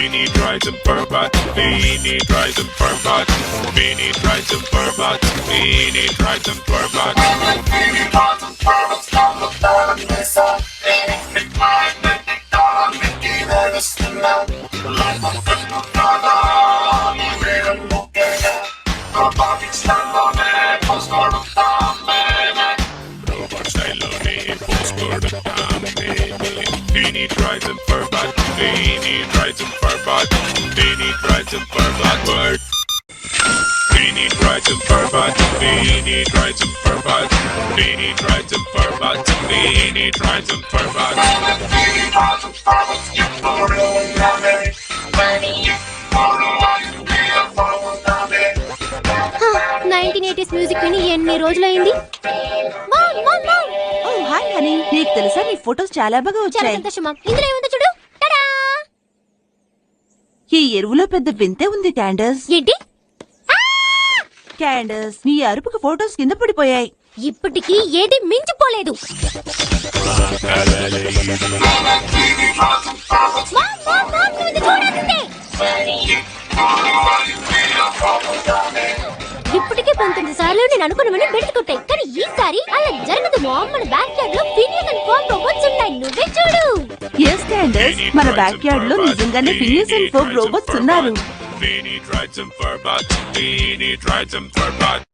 Phinedroids and Ferbots, Phinedroids and Ferbots, Phinedroids and Ferbots, Phinedroids and Ferbots. Phinedroids and Ferbots come to burn this up. Anything mine, anything done, making it a sinner. Like a finger brother, you really look at it. The body stand on it, postcard of time, baby. Robots, I love it, postcard of time, baby. Phinedroids and Ferbots, Phinedroids and Ferbots, Phinedroids and Ferbots, word. Phinedroids and Ferbots, Phinedroids and Ferbots, Phinedroids and Ferbots, Phinedroids and Ferbots. Phinedroids and Ferbots, you really love it. Baby, you like to be a Ferbots, love it. 1980s music విని ఎన్ని రోజులైంది? ఓ hi honey, నీకు తెలుసా నీ photos చాలా బాగా వచ్చాయి. ఇందులో ఏముందో చూడు. టడా! ఈ ఎరువులో పెద్ద వింతే ఉంది క్యాండస్. ఏంటి? క్యాండస్, నీ అరుపుకి ఫోటోస్ కింద పడిపోయాయి. ఇప్పటికీ ఏది మించిపోలేదు. ఇప్పటికే 19 సార్లు నేను అనుకున్నవని బెడుతుకుంటాయి, కానీ ఈసారి అలా జరగదు. మన బ్యాక్ యార్డ్ లో ఫినియస్ అండ్ ఫోమ్ రోబోట్స్ ఉన్నాయి, నువ్వే చూడు. yes క్యాండస్, మన బ్యాక్ యార్డ్ లో నిజంగానే ఫినియస్ అండ్ ఫోమ్ రోబోట్స్ ఉన్నారు. Phinedroids and Ferbots, Phinedroids and Ferbots.